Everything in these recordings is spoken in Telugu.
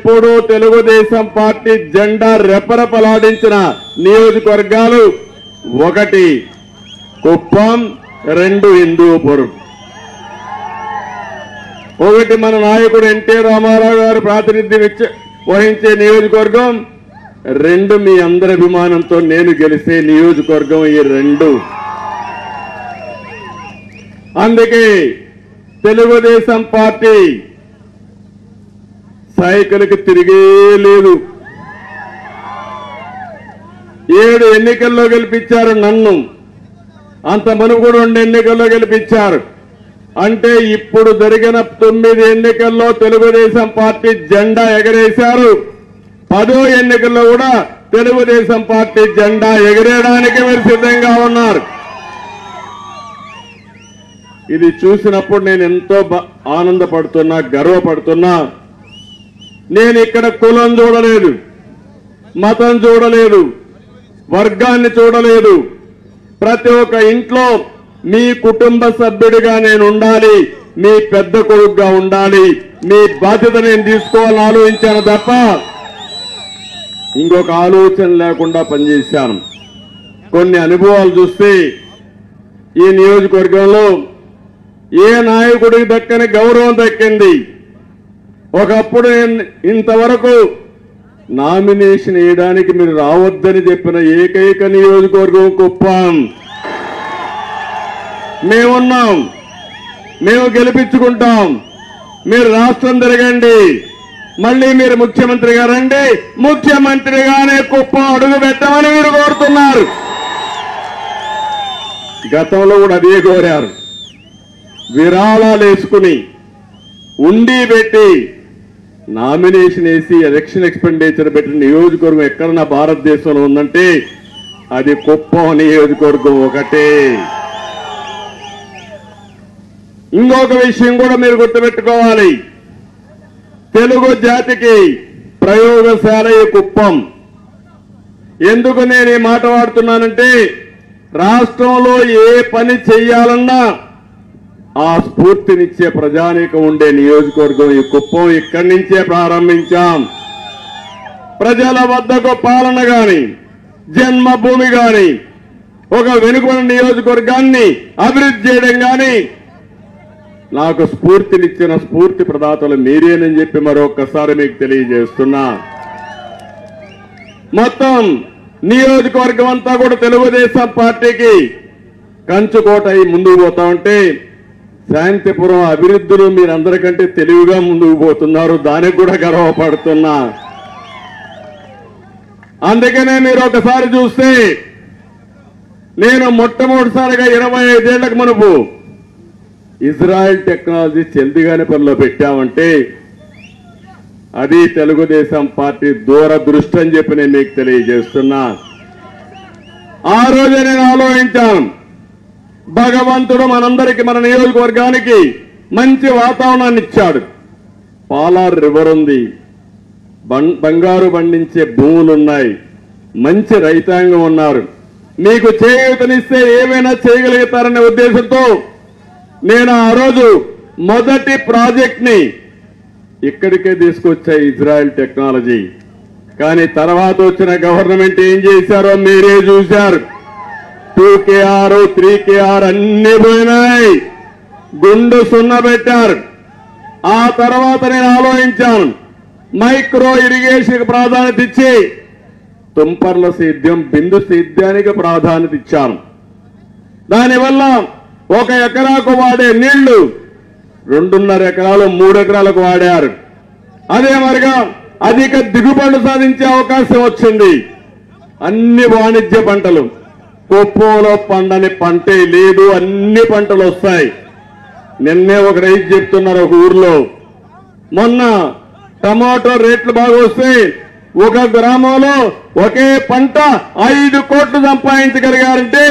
ఎప్పుడూ తెలుగుదేశం పార్టీ జెండా రెపరెపలాడించిన నియోజకవర్గాలు 1 కుప్పం, 2 హిందూపురం. 1 మన నాయకుడు ఎన్టీ రామారావు గారు ప్రాతినిధ్యం వహించే నియోజకవర్గం, 2 మీ అందరి అభిమానంతో నేను గెలిచే నియోజకవర్గం ఈ 2. అందుకే తెలుగుదేశం పార్టీ సైకిల్కి తిరిగే లేదు. 7 ఎన్నికల్లో గెలిపించారు నన్ను, అంత మునుపు కూడా 2 ఎన్నికల్లో గెలిపించారు. అంటే ఇప్పుడు జరిగిన 9 ఎన్నికల్లో తెలుగుదేశం పార్టీ జెండా ఎగరేశారు. 10వ ఎన్నికల్లో కూడా తెలుగుదేశం పార్టీ జెండా ఎగరేయడానికి మీరు సిద్ధంగా ఉన్నారు. ఇది చూసినప్పుడు నేను ఎంతో ఆనందపడుతున్నా, గర్వపడుతున్నా. నేను ఇక్కడ కులం చూడలేదు, మతం చూడలేదు, వర్గాన్ని చూడలేదు. ప్రతి ఒక్క ఇంట్లో మీ కుటుంబ సభ్యుడిగా నేను ఉండాలి, మీ పెద్ద కొడుకుగా ఉండాలి, మీ బాధ్యత నేను తీసుకోవాలని ఆలోచించాను తప్ప ఇంకొక ఆలోచన లేకుండా పనిచేశాను. కొన్ని అనుభవాలు చూస్తే ఈ నియోజకవర్గంలో ఏ నాయకుడికి దక్కని గౌరవం దక్కింది. ఒకప్పుడు ఇంతవరకు నామినేషన్ వేయడానికి మీరు రావద్దని చెప్పిన ఏకైక నియోజకవర్గం కుప్పం. మేమున్నాం, మేము గెలిపించుకుంటాం. మీరు రాష్ట్రం తిరగండి, మళ్ళీ మీరు ముఖ్యమంత్రిగా రండి, ముఖ్యమంత్రిగానే కుప్పం అడుగు పెట్టమని మీరు కోరుతున్నారు. గతంలో కూడా అదే కోరారు. విరాళాలు వేసుకుని ఉండి పెట్టి నామినేషన్ వేసి ఎలక్షన్ ఎక్స్పెండిచర్ పెట్టిన నియోజకవర్గం ఎక్కడన్నా భారతదేశంలో ఉందంటే అది కుప్పం నియోజకవర్గం ఒకటే. ఇంకొక విషయం కూడా మీరు గుర్తుపెట్టుకోవాలి. తెలుగు జాతికి ప్రయోగశాల ఈ కుప్పం. ఎందుకు నేను ఈ మాట వాడుతున్నానంటే రాష్ట్రంలో ఏ పని చెయ్యాలన్నా ఆ స్ఫూర్తినిచ్చే ప్రజానీకం ఉండే నియోజకవర్గం ఈ కుప్పం. ఇక్కడి నుంచే ప్రారంభించాం. ప్రజల వద్దకు పాలన గాని, జన్మభూమి గాని, ఒక వెనుకబడిన నియోజకవర్గాన్ని అభివృద్ధి చేయడం గాని నాకు స్ఫూర్తినిచ్చిన స్ఫూర్తి ప్రదాతలు మీరేనని చెప్పి మరొకసారి మీకు తెలియజేస్తున్నా. మొత్తం నియోజకవర్గం అంతా కూడా తెలుగుదేశం పార్టీకి కంచుకోట అయి ముందుకు పోతా ఉంటే శాంతిపురం అభివృద్ధిలో మీరందరికంటే తెలివిగా ముందుకు పోతున్నారు. దానికి కూడా గర్వపడుతున్నా. అందుకనే మీరు ఒకసారి చూస్తే నేను మొట్టమొదటిసారిగా 25 ఏళ్లకు మునుపు ఇజ్రాయెల్ టెక్నాలజీ చెల్దిగానిపల్లిలో పెట్టామంటే అది తెలుగుదేశం పార్టీ దూరదృష్టి అని చెప్పి నేను మీకు తెలియజేస్తున్నా. ఆ రోజే నేను ఆలోచించాను, భగవంతుడు మనందరికీ, మన నియోజకవర్గానికి మంచి వాతావరణాన్ని ఇచ్చాడు. పాలార్ రివర్ ఉంది, బంగారు పండించే భూములున్నాయి, మంచి రైతాంగం ఉన్నారు. మీకు చేయూతనిస్తే ఏమైనా చేయగలుగుతారనే ఉద్దేశంతో నేను ఆ రోజు మొదటి ప్రాజెక్ట్ ని ఇక్కడికే తీసుకొచ్చా, ఇజ్రాయెల్ టెక్నాలజీ. కానీ తర్వాత వచ్చిన గవర్నమెంట్ ఏం చేశారో మీరే చూశారు. 2KR 3KR అన్ని పోయినాయి, గుండు సున్న పెట్టారు. ఆ తర్వాత నేను ఆలోచించాను, మైక్రో ఇరిగేషన్ ప్రాధాన్యత ఇచ్చి తుంపర్ల సేద్యం, బిందు సేద్యానికి ప్రాధాన్యత ఇచ్చాను. దానివల్ల 1 ఎకరాకు వాడే నీళ్లు 2.5 ఎకరాలు 3 ఎకరాలకు వాడారు. అదే మరిగా అధిక దిగుబడులు సాధించే అవకాశం వచ్చింది. అన్ని వాణిజ్య పంటలు, కుప్పంలో పండని పంటే లేదు, అన్ని పంటలు వస్తాయి. నిన్నే ఒక రైతు చెప్తున్నారు ఒక ఊర్లో, మొన్న టమాటో రేట్లు బాగా వస్తే ఒక గ్రామంలో ఒకే పంట 5 కోట్లు సంపాదించగలిగారంటే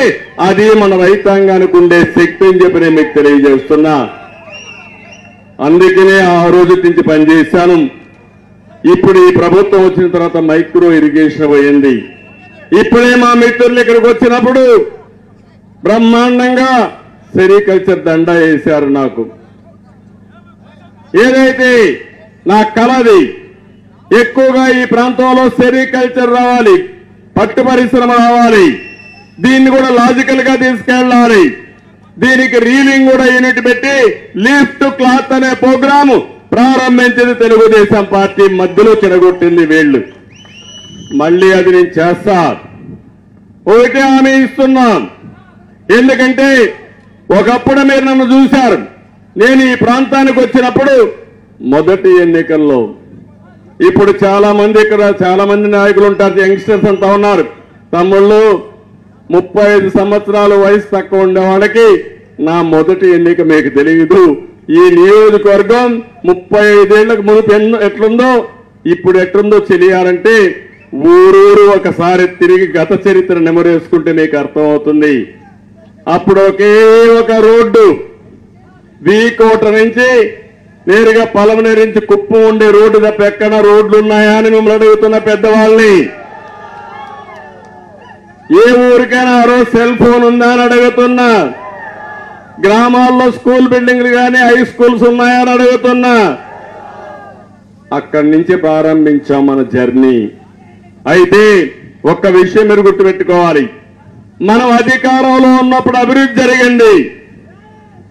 అది మన రైతాంగానికి ఉండే శక్తి అని చెప్పి నేను మీకు తెలియజేస్తున్నా. అందుకనే ఆ రోజు నుంచి పనిచేశాను. ఇప్పుడు ఈ ప్రభుత్వం వచ్చిన తర్వాత మైక్రో ఇరిగేషన్ పోయింది. ఇప్పుడే మా మిత్రులు ఇక్కడికి వచ్చినప్పుడు బ్రహ్మాండంగా సెరికల్చర్ దండా వేశారు. నాకు ఏదైతే నా కలది ఎక్కువగా ఈ ప్రాంతంలో సెరికల్చర్ రావాలి, పట్టు పరిశ్రమ రావాలి. దీన్ని కూడా లాజికల్ గా తీసుకెళ్లాలి. దీనికి రీలింగ్ కూడా యూనిట్ పెట్టి లీఫ్ టు క్లాత్ అనే ప్రోగ్రాము ప్రారంభించింది తెలుగుదేశం పార్టీ. మధ్యలో చెడగొట్టింది వీళ్లు. మళ్ళీ అది నేను చేస్తా. ఒకటే హామీ ఇస్తున్నాం. ఎందుకంటే ఒకప్పుడు మీరు నన్ను చూశారు. నేను ఈ ప్రాంతానికి వచ్చినప్పుడు మొదటి ఎన్నికల్లో, ఇప్పుడు చాలా మంది ఇక్కడ చాలా మంది నాయకులు ఉంటారు, యంగ్స్టర్స్ అంతా ఉన్నారు. తమ్ముళ్ళు 35 సంవత్సరాల వయసు తక్కువ ఉండే వాళ్ళకి నా మొదటి ఎన్నిక మీకు తెలియదు. ఈ నియోజకవర్గం 35 ఏళ్లకు మునుపు ఎట్లుందో ఇప్పుడు ఎట్లుందో తెలియాలంటే ఊరూరు ఒకసారి తిరిగి గత చరిత్ర నెమరేసుకుంటే మీకు అర్థమవుతుంది. అప్పుడు ఒకే ఒక రోడ్డు వీకోట నుంచి నేరుగా పలమనేరు నుంచి కుప్పం ఉండే రోడ్డు తప్ప ఎక్కడ రోడ్లు ఉన్నాయా అని మిమ్మల్ని అడుగుతున్న పెద్దవాళ్ళని. ఏ ఊరికైనా ఆ రోజు సెల్ ఫోన్ ఉందా అని అడుగుతున్నా. గ్రామాల్లో స్కూల్ బిల్డింగ్లు కానీ హై స్కూల్స్ ఉన్నాయా అని అడుగుతున్నా. అక్కడి నుంచి ప్రారంభించాం మన జర్నీ. అయితే ఒక్క విషయం మీరు గుర్తుపెట్టుకోవాలి. మనం అధికారంలో ఉన్నప్పుడు అభివృద్ధి జరిగింది.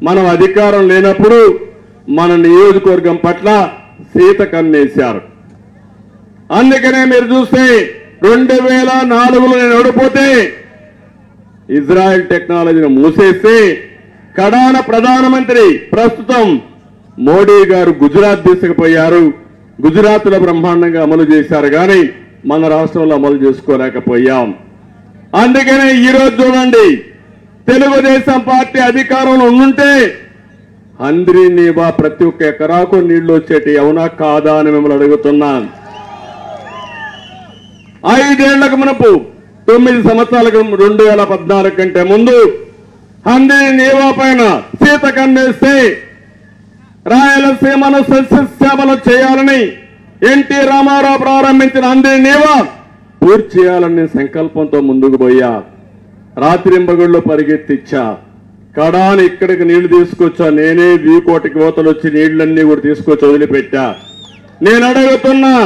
మనం అధికారం లేనప్పుడు మన నియోజకవర్గం పట్ల సీత కన్నేశారు. అందుకనే మీరు చూస్తే 2004లో నేను ఓడిపోతే ఇజ్రాయెల్ టెక్నాలజీని మూసేస్తే కడాన ప్రధానమంత్రి ప్రస్తుతం మోడీ గారు గుజరాత్ తీసుకుపోయారు. గుజరాత్ లో బ్రహ్మాండంగా అమలు చేశారు, కానీ మన రాష్ట్రంలో అమలు చేసుకోలేకపోయాం. అందుకనే ఈరోజు చూడండి, తెలుగుదేశం పార్టీ అధికారంలో ఉండుంటే హంద్రీ నీవా ప్రతి ఒక్క ఎకరాకు నీళ్లు వచ్చేటి, అవునా కాదా అని మిమ్మల్ని అడుగుతున్నాను. 5 ఏళ్లకు మునుపు 9 సంవత్సరాలకు 2014 కంటే ముందు హంద్రీ నీవా పైన సీత కన్నేస్తే రాయలసీమను సస్యశ్యామలు చేయాలని ఎన్టీ రామారావు ప్రారంభించిన హంద్రీ నీవా పూర్తి చేయాలని సంకల్పంతో ముందుకు పోయా. రాత్రింబగుళ్ళు పరిగెత్తిచ్చా. కడాని ఇక్కడికి నీళ్లు తీసుకొచ్చా. నేనే వీకోటికి ఓతలు వచ్చి నీళ్లన్నీ కూడా తీసుకొచ్చి వదిలిపెట్టా. నేను అడుగుతున్నా,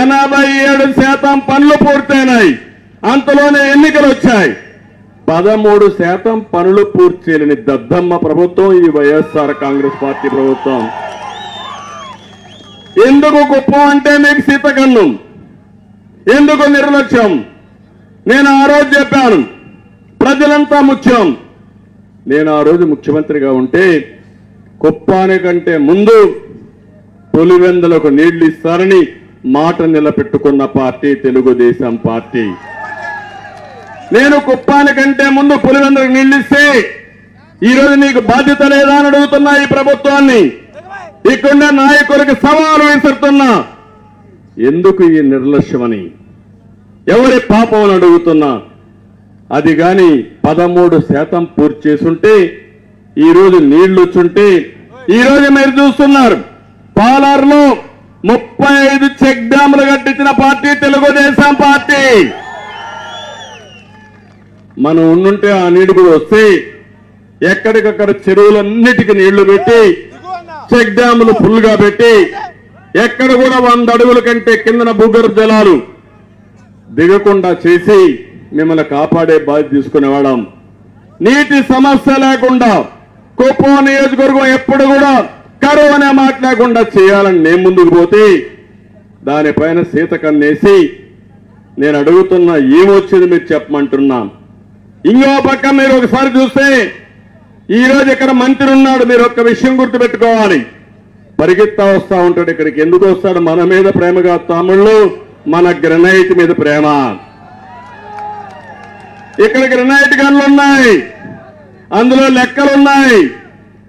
87% పనులు పూర్తయినాయి. అంతలోనే ఎన్నికలు వచ్చాయి. 13% పనులు పూర్తి చేయలేని దద్దమ్మ ప్రభుత్వం ఈ వైఎస్ఆర్ కాంగ్రెస్ పార్టీ ప్రభుత్వం. ఎందుకు కుప్పం అంటే మీకు సీతకన్నం, ఎందుకు నిర్లక్ష్యం? నేను ఆ రోజు చెప్పాను, ప్రజలంతా ముఖ్యం. నేను ఆ రోజు ముఖ్యమంత్రిగా ఉంటే కుప్పానికంటే ముందు పులివెందులకు నీళ్లు ఇస్తారని మాట నిలబెట్టుకున్న పార్టీ తెలుగుదేశం పార్టీ. నేను కుప్పానికంటే ముందు పులివెందులకు నీళ్లు ఇస్తే ఈరోజు నీకు బాధ్యత లేదా అని అడుగుతున్నా ఈ ప్రభుత్వాన్ని. ఇక్కడ నాయకులకు సవాలు విసురుతున్నా. ఎందుకు ఈ నిర్లక్ష్యమని, ఎవరి పాపం అని అడుగుతున్నా. అది గాని 13% పూర్తి చేసుంటే ఈరోజు నీళ్లు వచ్చుంటే, ఈరోజు మీరు చూస్తున్నారు పాలార్లో 35 చెక్ డ్యాములు కట్టించిన పార్టీ తెలుగుదేశం పార్టీ. మనం ఉండుంటే ఆ నీళ్లు కూడా వస్తే ఎక్కడికక్కడ చెరువులన్నిటికీ నీళ్లు పెట్టి చెక్ డ్యాములు ఫుల్ గా పెట్టి ఎక్కడ కూడా 100 అడుగుల కంటే కిందన భూగర్భ జలాలు దిగకుండా చేసి మిమ్మల్ని కాపాడే బాధ్యత తీసుకునేవాళ్ళం. నీటి సమస్య లేకుండా కుప్పం నియోజకవర్గం ఎప్పుడు కూడా కరువు అనే మాట లేకుండా చేయాలని నేను ముందుకు పోతే దానిపైన సీత కన్నేసి నేను అడుగుతున్నా, ఏమొచ్చింది మీరు చెప్పమంటున్నా. ఇంకో పక్క మీరు ఒకసారి చూస్తే ఈరోజు ఇక్కడ మంత్రి ఉన్నాడు. మీరు ఒక్క విషయం గుర్తుపెట్టుకోవాలి, పరిగెత్తా వస్తా ఉంటాడు ఇక్కడికి. ఎందుకు వస్తాడు? మన మీద ప్రేమగా తమ్ముళ్ళు, మన గ్రెనైట్ మీద ప్రేమ. ఇక్కడ గ్రెనైట్ గన్లు ఉన్నాయి, అందులో లెక్కలున్నాయి.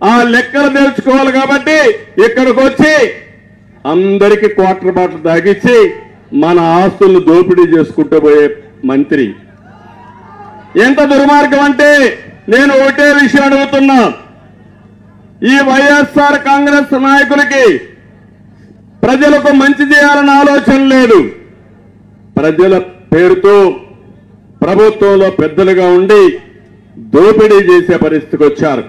ఆ లెక్కలు తెలుసుకోవాలి కాబట్టి ఇక్కడికి వచ్చి అందరికీ క్వార్టర్ బాటిల్ తాగిచ్చి మన ఆస్తులను దోపిడీ చేసుకుంటూ పోయే మంత్రి. ఎంత దుర్మార్గం అంటే నేను ఒకటే విషయం అడుగుతున్నా, ఈ వైఎస్ఆర్ కాంగ్రెస్ నాయకులకి ప్రజలకు మంచి చేయాలన్న ఆలోచన లేదు. ప్రజల పేరుతో ప్రభుత్వంలో పెద్దలుగా ఉండి దోపిడీ చేసే పరిస్థితికి వచ్చారు.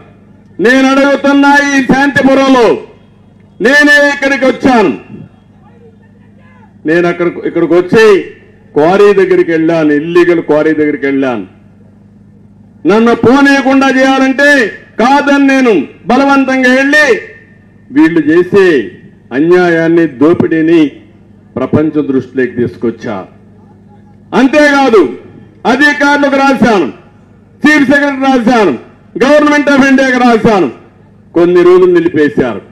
నేను అడుగుతున్నా, ఈ శాంతిపురంలో నేనే ఇక్కడికి వచ్చాను. నేను ఇక్కడికి వచ్చి క్వారీ దగ్గరికి వెళ్ళాను, ఇల్లీగల్ క్వారీ దగ్గరికి వెళ్ళాను. నన్ను పోనీయకుండా చేయాలంటే కాదని నేను బలవంతంగా వెళ్ళి వీళ్ళు చేసే అన్యాయాన్ని, దోపిడీని ప్రపంచ దృష్టిలోకి తీసుకొచ్చా. అంతేకాదు అధికారులకు రాశాను, చీఫ్ సెక్రటరీ రాశాను, గవర్నమెంట్ ఆఫ్ ఇండియాకి రాశాను. కొన్ని రోజులు నిలిపేశారు.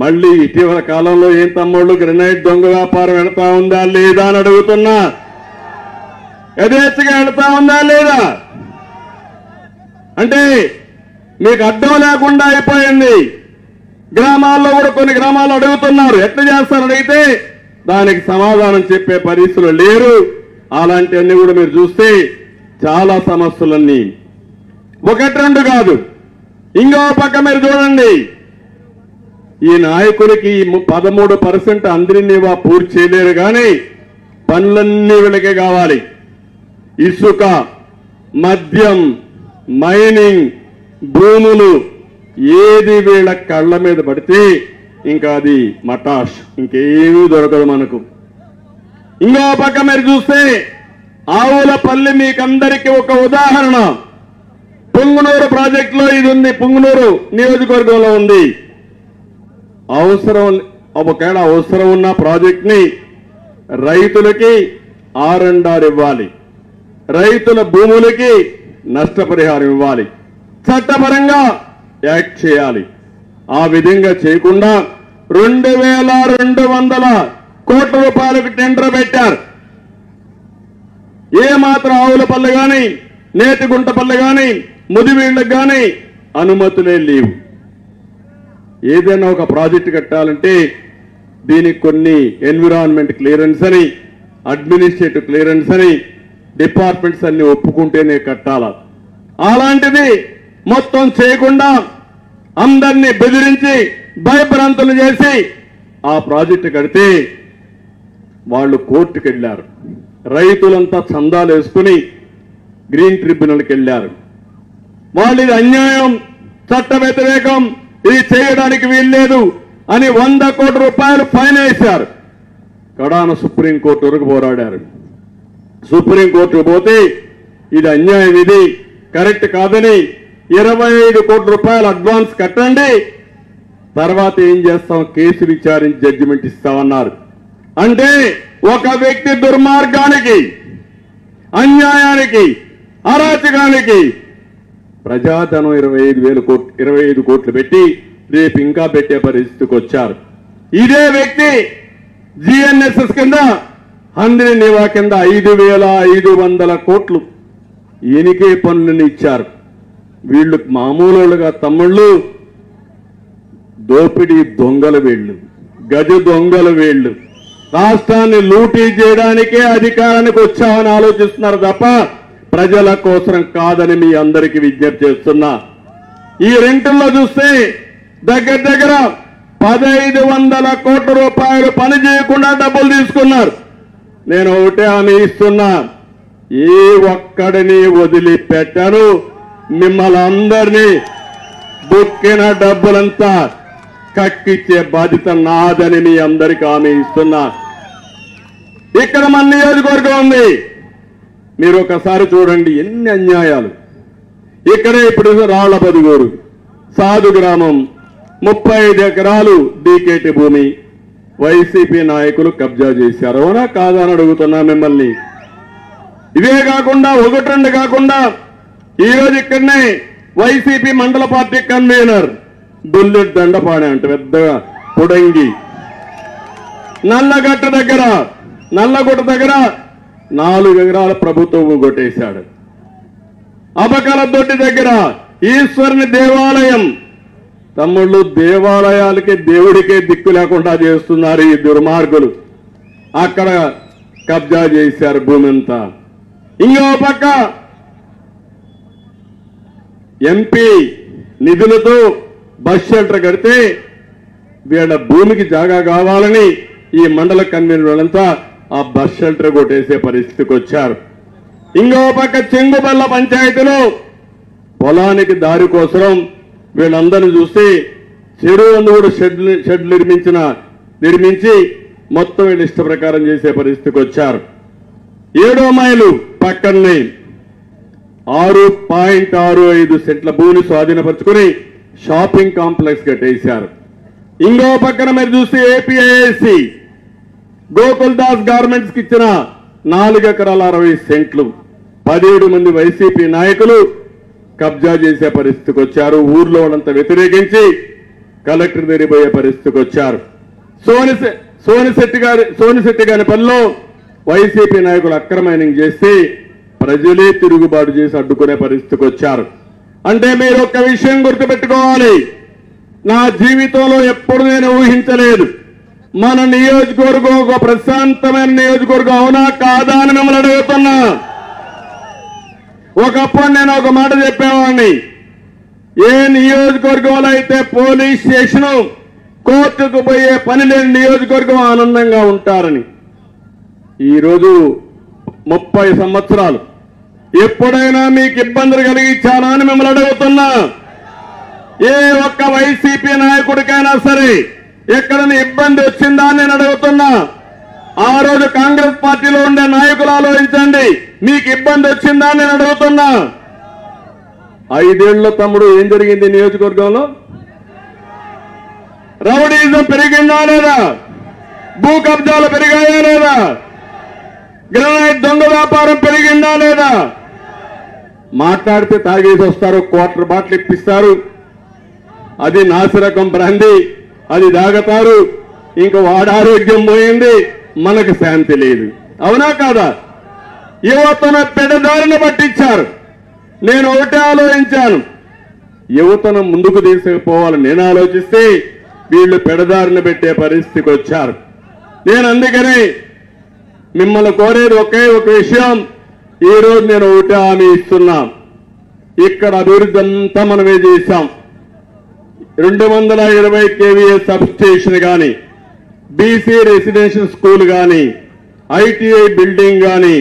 మళ్ళీ ఇటీవల కాలంలో ఏం తమ్ముళ్ళు గ్రెనైట్ దొంగ వ్యాపారం వెళతా ఉందా లేదా అని అడుగుతున్నా. యథేచ్ఛగా వెళతా ఉందా లేదా అంటే మీకు అడ్డం లేకుండా అయిపోయింది. గ్రామాల్లో కూడా కొన్ని గ్రామాలు అడుగుతున్నారు, ఎట్లా చేస్తారు అడిగితే దానికి సమాధానం చెప్పే పరిస్థితులు లేరు. అలాంటివన్నీ కూడా మీరు చూస్తే చాలా సమస్యలన్నీ ఒకటి రెండు కాదు. ఇంకో పక్క మీరు చూడండి, ఈ నాయకులకి 13% అందరినీ పూర్తి చేయలేరు కానీ పనులన్నీ వీళ్ళకే కావాలి. ఇసుక, మద్యం, మైనింగ్, భూములు ఏది వీళ్ళ కళ్ళ మీద పడితే ఇంకా అది మటాష్, ఇంకేమీ దొరకదు మనకు. ఇంకో పక్క మీరు చూస్తే ఆవులపల్లి మీకందరికీ ఒక ఉదాహరణ. పుంగనూరు ప్రాజెక్టులో ఇది ఉంది, పుంగనూరు నియోజకవర్గంలో ఉంది. ఒకవేళ అవసరం ఉన్న ప్రాజెక్ట్ ని రైతులకి R&R ఇవ్వాలి, రైతుల భూములకి నష్టపరిహారం ఇవ్వాలి, చట్టపరంగా యాక్ట్ చేయాలి. ఆ విధంగా చేయకుండా 2200 కోట్ల రూపాయలకు టెండర్ పెట్టారు. ఏ మాత్రం ఆవులపల్లి కానీ, నేతిగుంటపల్లి కానీ, ముదివీళ్లకు కానీ అనుమతులే లేవు. ఏదైనా ఒక ప్రాజెక్టు కట్టాలంటే దీనికి కొన్ని ఎన్విరాన్మెంట్ క్లియరెన్స్ అని, అడ్మినిస్ట్రేటివ్ క్లియరెన్స్ అని డిపార్ట్మెంట్స్ అన్ని ఒప్పుకుంటేనే కట్టాల. అలాంటిది మొత్తం చేయకుండా అందరినీ బెదిరించి భయభ్రాంతులు చేసి ఆ ప్రాజెక్టు కడితే వాళ్ళు కోర్టుకు వెళ్లారు. రైతులంతా చందాలు వేసుకుని గ్రీన్ ట్రిబ్యునల్కి వెళ్లారు. వాళ్ళు ఇది అన్యాయం, చట్ట వ్యతిరేకం, ఇది చేయడానికి వీల్లేదు అని 100 కోట్ల రూపాయలు ఫైన్ వేశారు. కడాన సుప్రీంకోర్టు వరకు పోరాడారు. సుప్రీంకోర్టుకు పోతే ఇది అన్యాయం, ఇది కరెక్ట్ కాదని 25 కోట్ల రూపాయలు అడ్వాన్స్ కట్టండి, తర్వాత ఏం చేస్తాం కేసు విచారించి జడ్జిమెంట్ ఇస్తామన్నారు. అంటే ఒక వ్యక్తి దుర్మార్గానికి, అన్యాయానికి, అరాచకానికి ప్రజాధనం 25 కోట్లు పెట్టి రేపు ఇంకా పెట్టే పరిస్థితికి వచ్చారు. ఇదే వ్యక్తి GNSS కింద హంద్రి నివా కింద 5500 కోట్లు ఎనికే పన్నుని ఇచ్చారు. వీళ్ళు మామూలుగా తమ్ముళ్ళు దోపిడీ దొంగలు, వీళ్ళు గజ దొంగలు, వీళ్ళు రాష్ట్రాన్ని లూటీ చేయడానికే అధికారానికి వచ్చామని ఆలోచిస్తున్నారు తప్ప ప్రజల కోసం కాదని మీ అందరికీ విజ్ఞప్తి చేస్తున్నా. ఈ రెంటుల్లో చూస్తే దగ్గర దగ్గర 1500 కోట్ల రూపాయలు పని చేయకుండా డబ్బులు తీసుకున్నారు. నేను ఒకటే హామీ ఇస్తున్నా, ఏ ఒక్కడిని వదిలిపెట్టాను. మిమ్మల్ని అందరినీ బుక్కిన డబ్బులంతా కక్కిచ్చే బాధ్యత నాదని మీ అందరికీ హామీ ఇస్తున్నా. ఇక్కడ మన నియోజకవర్గం ఉంది, మీరు ఒకసారి చూడండి ఎన్ని అన్యాయాలు. ఇక్కడే ఇప్పుడు రాళ్ల బదుగూరు సాధు గ్రామం 35 ఎకరాలు డీకేటీ భూమి వైసీపీ నాయకులు కబ్జా చేశారు. అవునా కాదా అని అడుగుతున్నా మిమ్మల్ని. ఇవే కాకుండా 1-2 కాకుండా ఈరోజు ఇక్కడనే వైసీపీ మండల పార్టీ కన్వీనర్ బుల్లెట్ దండపాణి అంటే పెద్దగా పొడంగి నల్లగుట్ట దగ్గర 4 ఎకరాల ప్రభుత్వం కొట్టేశాడు. అబకల దొడ్డి దగ్గర ఈశ్వరుని దేవాలయం, తమ్ముళ్ళు దేవాలయాలకి దేవుడికే దిక్కు లేకుండా చేస్తున్నారు ఈ దుర్మార్గులు. అక్కడ కబ్జా చేశారు భూమి అంతా. ఇంకో పక్క ఎంపీ నిధులతో బస్ షెల్టర్ కడితే వీళ్ళ భూమికి జాగా కావాలని ఈ మండల కన్వీనర్లంతా ఆ బస్ షెల్టర్ కొట్టేసే పరిస్థితికి వచ్చారు. ఇంకో పక్క చెంగుబల్ల పంచాయతీలో పొలానికి దారి కోసం వీళ్ళందరినీ చూసి చెరువు కూడా షెడ్ నిర్మించి మొత్తం వీళ్ళు ఇష్ట ప్రకారం చేసే పరిస్థితికి వచ్చారు. 7వ మైలు పక్కనే 6.65 సెంట్ల భూమిని స్వాధీనపరుచుకుని షాపింగ్ కాంప్లెక్స్ కట్టేశారు. ఇంకో పక్కన మీరు చూస్తే ఏపీఐఏసి గోకుల్ దాస్ గార్మెంట్స్ కి ఇచ్చిన 4 ఎకరాల 60 సెంట్లు 17 మంది వైసీపీ నాయకులు కబ్జా చేసే పరిస్థితికి వచ్చారు. ఊర్లో ఉన్నంత వ్యతిరేకించి కలెక్టర్ దగ్గరిపోయే పరిస్థితికి వచ్చారు. సోనిశెట్టి గారి పనిలో వైసీపీ నాయకులు అక్రమైనింగ్ చేసి ప్రజలే తిరుగుబాటు చేసి అడ్డుకునే పరిస్థితికి వచ్చారు. అంటే మీరు ఒక్క విషయం గుర్తుపెట్టుకోవాలి, నా జీవితంలో ఎప్పుడు నేను ఊహించలేదు మన నియోజకవర్గం ఒక ప్రశాంతమైన నియోజకవర్గం అవునా కాదా అని మిమ్మల్ని అడుగుతున్నా. ఒకప్పుడు నేను ఒక మాట చెప్పేవాడిని, ఏ నియోజకవర్గంలో అయితే పోలీస్ స్టేషన్ కోర్టుకు పోయే పని లేని నియోజకవర్గం ఆనందంగా ఉంటారని. ఈరోజు 30 సంవత్సరాలు ఎప్పుడైనా మీకు ఇబ్బందులు కలిగించానా అని మిమ్మల్ని అడుగుతున్నా. ఏ ఒక్క వైసీపీ నాయకుడికైనా సరే ఎక్కడైనా ఇబ్బంది వచ్చిందా అని నేను అడుగుతున్నా. ఆ రోజు కాంగ్రెస్ పార్టీలో ఉండే నాయకులు ఆలోచించండి, మీకు ఇబ్బంది వచ్చిందా అని నేను అడుగుతున్నా. 5 ఏళ్ల తమ్ముడు ఏం జరిగింది నియోజకవర్గంలో? రౌడీజం పెరిగిందా లేదా? భూ కబ్జాలు పెరిగాయా లేదా? గ్రనైట్ దొంగ వ్యాపారం పెరిగిందా లేదా? మాట్లాడితే తాగేసి వస్తారు, క్వార్టర్ బాటిల్ ఇప్పిస్తారు, అది నాసిరకం బ్రాంది, అది తాగతారు, ఇంకా వాడి ఆరోగ్యం పోయింది, మనకు శాంతి లేదు. అవునా కాదా? యువతను పెడదారిని పట్టించారు. నేను ఒకటే ఆలోచించాను, యువతను ముందుకు తీసుకుపోవాలని నేను ఆలోచిస్తే వీళ్ళు పెడదారిని పెట్టే పరిస్థితికి వచ్చారు. నేను అందుకనే మిమ్మల్ని కోరేది ఒకే ఒక విషయం, ఈ రోజు నేను ఒకటే హామీ ఇస్తున్నా, ఇక్కడ అభివృద్ధి అంతా మనమే చేశాం. 220 kVA సబ్ స్టేషన్ కానీ, బీసీ రెసిడెన్షియల్ స్కూల్ కానీ, ఐటీఐ బిల్డింగ్ కానీ,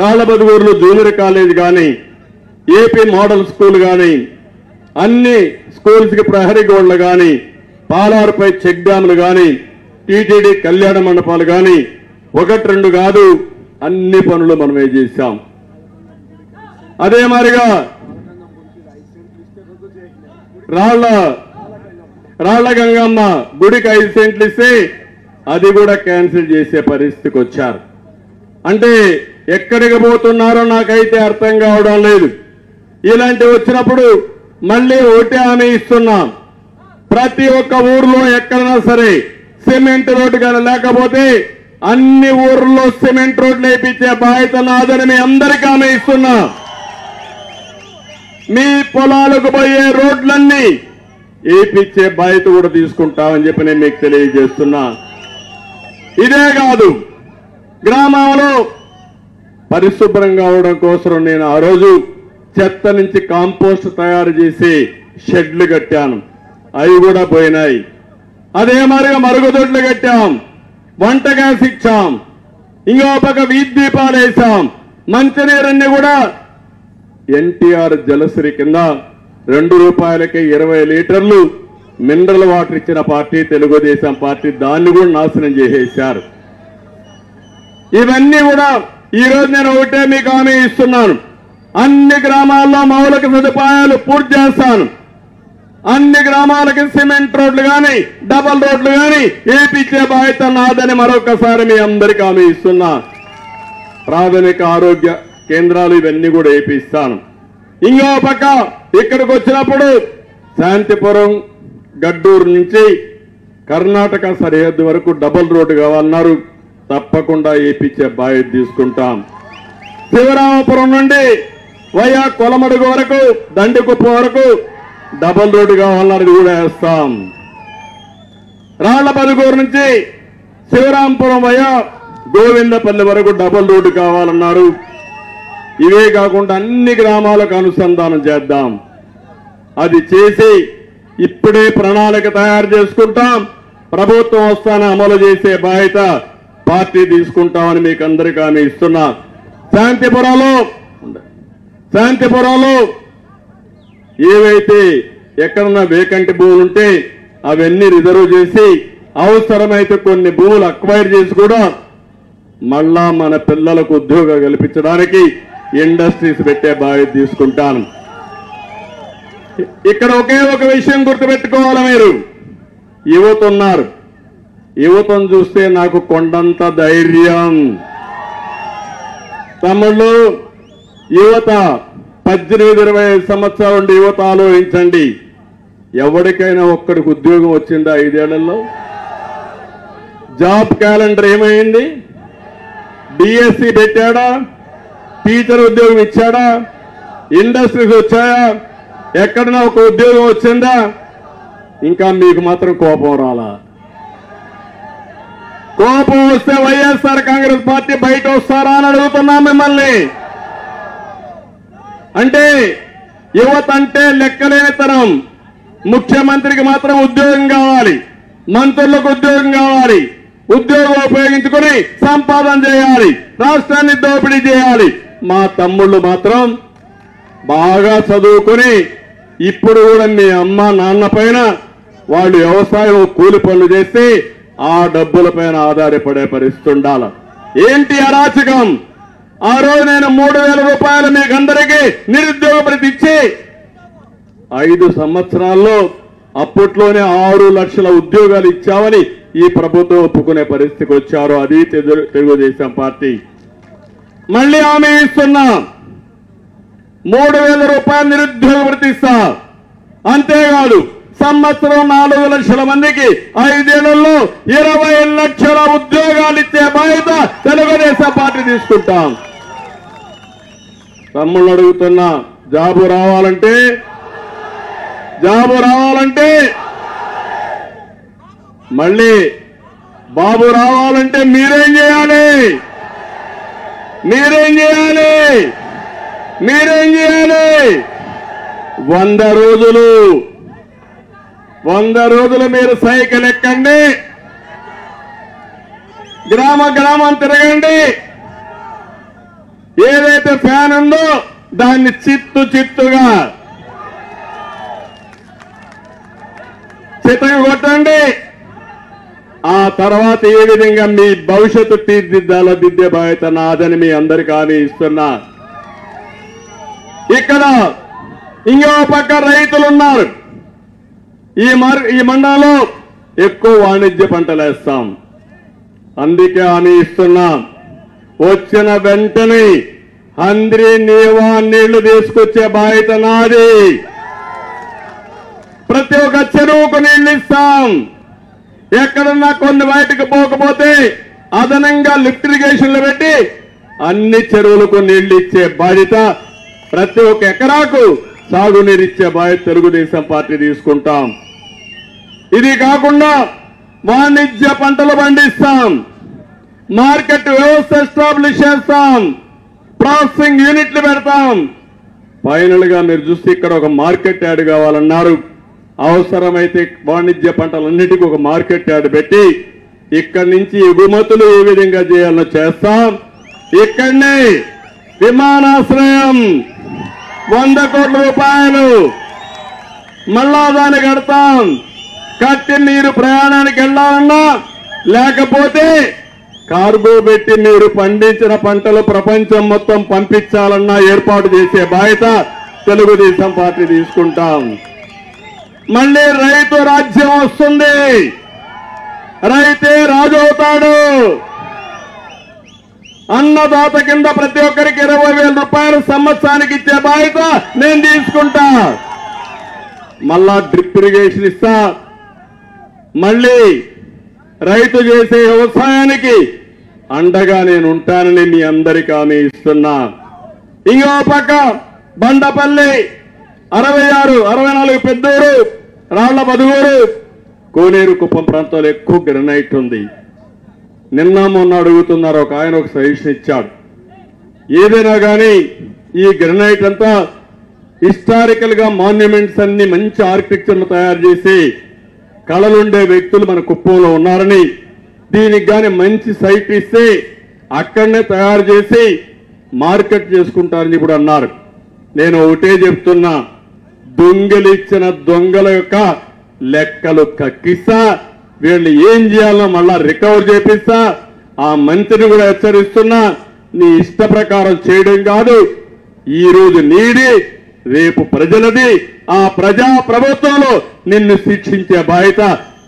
రాళ్లబదుగూరులో జూనియర్ కాలేజ్ కానీ, ఏపీ మోడల్ స్కూల్ కానీ, అన్ని స్కూల్స్ కి ప్రహరీ గోడలు కానీ, పాలారుపై చెక్ డ్యాములు కానీ, టీటీడీ కళ్యాణ మండపాలు కానీ, 1-2 కాదు అన్ని పనులు మనమే చేశాం. అదే మాదిరిగా రాళ్ల గంగమ్మ గుడికి 5 సెంట్లు ఇస్తే అది కూడా క్యాన్సిల్ చేసే పరిస్థితికి వచ్చారు. అంటే ఎక్కడికి పోతున్నారో నాకైతే అర్థం కావడం లేదు. ఇలాంటివి వచ్చినప్పుడు మళ్ళీ ఒకటే హామీ ఇస్తున్నాం, ప్రతి ఒక్క ఊర్లో ఎక్కడైనా సరే సిమెంట్ రోడ్డు కానీ లేకపోతే అన్ని ఊర్లో సిమెంట్ రోడ్లు వేయించే బాధ్యత నాదని మీ అందరికీ హామీ ఇస్తున్నా. మీ పొలాలకు పోయే రోడ్లన్నీ వేయించే బాధ్యత కూడా తీసుకుంటామని చెప్పి నేను మీకు తెలియజేస్తున్నా. ఇదే కాదు, గ్రామంలో పరిశుభ్రంగా అవడం కోసం నేను ఆ రోజు చెత్త నుంచి కాంపోస్ట్ తయారు చేసి షెడ్లు కట్టాను, అవి కూడా పోయినాయి. అదే మాదిరిగా మరుగుదొడ్లు కట్టాం, వంట గ్యాస్ ఇచ్చాం, ఇంకో పక్క వీధి దీపాలు వేసాం, మంచినీరన్ని కూడా ఎన్టీఆర్ జలశ్రీ కింద 2 రూపాయలకి 20 లీటర్లు మినరల్ వాటర్ ఇచ్చిన పార్టీ తెలుగుదేశం పార్టీ, దాన్ని కూడా నాశనం చేసేశారు. ఇవన్నీ కూడా ఈ రోజు నేను ఒకటే మీకు హామీ ఇస్తున్నాను, అన్ని గ్రామాల్లో మౌలిక సదుపాయాలు పూర్తి చేస్తాను. అన్ని గ్రామాలకి సిమెంట్ రోడ్లు కానీ డబల్ రోడ్లు కానీ వేయించే బాధ్యత నాదని మరొకసారి మీ అందరికీ హామీ ఇస్తున్నా. ప్రాథమిక ఆరోగ్య కేంద్రాలు ఇవన్నీ కూడా వేయిస్తాను. ఇంకో పక్క ఇక్కడికి వచ్చినప్పుడు శాంతిపురం గడ్డూరు నుంచి కర్ణాటక సరిహద్దు వరకు డబల్ రోడ్డు కావాలన్నారు, తప్పకుండా వేయించే బాధ్యత తీసుకుంటాం. శివరామపురం నుండి వయా కొలమడుగు వరకు దండికుప్ప వరకు డబల్ రోడ్డు కావాలన్నారు, ఇది కూడా వేస్తాం. రాళ్లబదుగూరు నుంచి శివరాంపురం వయా గోవిందపల్లి వరకు డబల్ రోడ్డు కావాలన్నారు. ఇవే కాకుండా అన్ని గ్రామాలకు అనుసంధానం చేద్దాం. అది చేసి ఇప్పుడే ప్రణాళిక తయారు చేసుకుంటాం. ప్రభుత్వం వస్తానే అమలు చేసే బాధ్యత పార్టీ తీసుకుంటామని మీకు అందరికీ హామీ ఇస్తున్నా. శాంతిపురంలో ఏవైతే ఎక్కడన్నా వేకంటి భూములు ఉంటే అవన్నీ రిజర్వ్ చేసి అవసరమైతే కొన్ని భూములు అక్వైర్ చేసి కూడా మళ్ళా మన పిల్లలకు ఉద్యోగాలు కల్పించడానికి ఇండస్ట్రీస్ పెట్టే బాధ్యత తీసుకుంటాను. ఇక్కడ ఒకే ఒక విషయం గుర్తుపెట్టుకోవాలి, మీరు యువత ఉన్నారు. యువతను చూస్తే నాకు కొండంత ధైర్యం. తమ్ముళ్ళు, యువత 18-25 సంవత్సరాల నుండి యువత ఆలోచించండి. ఎవరికైనా ఒక్కడికి ఉద్యోగం వచ్చిందా 5 ఏళ్లలో? జాబ్ క్యాలెండర్ ఏమైంది? డిఎస్సి పెట్టాడా? టీచర్ ఉద్యోగం ఇచ్చాడా? ఇండస్ట్రీస్ వచ్చాయా? ఎక్కడన్నా ఒక ఉద్యోగం వచ్చిందా? ఇంకా మీకు మాత్రం కోపం రాలా? కోపం వస్తే వైఎస్ఆర్ కాంగ్రెస్ పార్టీ బయట వస్తారా అని అడుగుతున్నాం మిమ్మల్ని. అంటే యువత అంటే లెక్కలేనితనం. ముఖ్యమంత్రికి మాత్రం ఉద్యోగం కావాలి, మంత్రులకు ఉద్యోగం కావాలి, ఉద్యోగం ఉపయోగించుకుని సంపాదన చేయాలి, రాష్ట్రాన్ని దోపిడీ చేయాలి. మా తమ్ముళ్ళు మాత్రం బాగా చదువుకుని ఇప్పుడు కూడా మీ అమ్మ నాన్న పైన వాళ్ళు వ్యవసాయం కూలి పనులు చేసి ఆ డబ్బుల పైన ఆధారపడే పరిస్థితి ఉండాలి. ఏంటి అరాచకం? ఆ రోజు నేను 3,000 రూపాయలు మీకు అందరికీ నిరుద్యోగ భృతి ఇచ్చి 5 సంవత్సరాల్లో అప్పట్లోనే 6 లక్షల ఉద్యోగాలు ఇచ్చామని ఈ ప్రభుత్వం ఒప్పుకునే పరిస్థితికి వచ్చారు. అది తెలుగుదేశం పార్టీ. మళ్ళీ హామీ ఇస్తున్నా, 3,000 రూపాయలు నిరుద్యోగ భృతి ఇస్తా. అంతేకాదు సంవత్సరం 4 లక్షల మందికి 5 ఏళ్లలో 20 లక్షల ఉద్యోగాలు ఇచ్చే బాధ్యత తెలుగుదేశం పార్టీ తీసుకుంటాం. తమ్ముళ్ళు అడుగుతున్నా, జాబు రావాలంటే మళ్ళీ బాబు రావాలంటే మీరేం చేయాలి? 100 రోజులు మీరు సైకిల్ ఎక్కండి, గ్రామం తిరగండి. ఏదైతే ఫ్యాన్ ఉందో దాన్ని చిత్తుగా కొట్టండి. ఆ తర్వాత ఏ విధంగా మీ భవిష్యత్తు తీర్చిదిద్దాలో దిద్దే బాధ్యత నాదని మీ అందరికీ హామీ ఇస్తున్నా. ఇక్కడ ఇంకో పక్క రైతులు ఉన్నారు. ఈ మండలంలో ఎక్కువ వాణిజ్య పంటలు వేస్తాం. అందుకే హామీ ఇస్తున్నాం, వచ్చిన వెంటనే అందరి నీవా నీళ్లు తీసుకొచ్చే బాధ్యత నాది. ప్రతి ఒక్క చెరువుకు నీళ్లు ఇస్తాం. ఎక్కడన్నా కొన్ని బయటకు పోకపోతే అదనంగా లిఫ్ట్ ఇరిగేషన్లు పెట్టి అన్ని చెరువులకు నీళ్లు ఇచ్చే బాధ్యత, ప్రతి ఒక్క ఎకరాకు సాగునీరు ఇచ్చే బాధ్యత తెలుగుదేశం పార్టీ తీసుకుంటాం. ఇది కాకుండా వాణిజ్య పంటలు పండిస్తాం, మార్కెట్ వ్యవస్థ ఎస్టాబ్లిష్ చేస్తాం, ప్రాసెసింగ్ యూనిట్లు పెడతాం. ఫైనల్ గా మీరు చూస్తే ఇక్కడ ఒక మార్కెట్ యార్డ్ కావాలన్నారు. అవసరమైతే వాణిజ్య పంటలన్నిటికీ ఒక మార్కెట్ యార్డ్ పెట్టి ఇక్కడి నుంచి ఎగుమతులు ఏ విధంగా చేయాలో చేస్తాం. ఇక్కడనే విమానాశ్రయం 100 కోట్ల రూపాయలు మళ్ళా దాన్ని కడతాం. కట్టి మీరు ప్రయాణానికి వెళ్ళాలన్నా లేకపోతే కార్గో పెట్టి మీరు పండించిన పంటలు ప్రపంచం మొత్తం పంపించాలన్నా ఏర్పాటు చేసే బాధ్యత తెలుగుదేశం పార్టీ తీసుకుంటాం. మళ్ళీ రైతు రాజ్యం వస్తుంది, రైతే రాజు అవుతాడు. అన్నదాత కింద ప్రతి ఒక్కరికి 20,000 రూపాయలు సంవత్సరానికి ఇచ్చే బాధ్యత నేను తీసుకుంటా. మళ్ళా డ్రిప్ ఇరిగేషన్ ఇస్తా. మళ్ళీ రైతు చేసే వ్యవసాయానికి అండగా నేను ఉంటానని మీ అందరికీ హామీ ఇస్తున్నా. ఇంకో పక్క బండపల్లి 66, 64 పెద్దూరు, రాళ్ల బదుగూరు, కోనేరు కుప్పం ప్రాంతాల్లో ఎక్కువ గ్రనైట్ ఉంది. నిన్న మొన్న అడుగుతున్నారు, ఒక ఆయన ఒక సజెషన్ ఇచ్చాడు. ఏదైనా కానీ ఈ గ్రనైట్ అంతా హిస్టారికల్ గా మాన్యుమెంట్స్ అన్ని మంచి ఆర్కిటెక్చర్ను తయారు చేసి కళలుండే వ్యక్తులు మన కుప్పంలో ఉన్నారని, దీనికి గాని మంచి సైట్ ఇస్తే అక్కడనే తయారు చేసి మార్కెట్ చేసుకుంటారని ఇప్పుడు అన్నారు. నేను ఒకటే చెప్తున్నా, దొంగలిచ్చిన దొంగల యొక్క లెక్కలు కక్కిస్తా. వీళ్ళు ఏం చేయాలో మళ్ళా రికవర్ చేపిస్తా. ఆ మంత్రిని కూడా హెచ్చరిస్తున్నా, నీ ఇష్ట ప్రకారం చేయడం కాదు, ఈ రోజు నీడి రేపు ప్రజలది. ఆ ప్రజా ప్రభుత్వంలో నిన్ను శిక్షించే బాధ్యత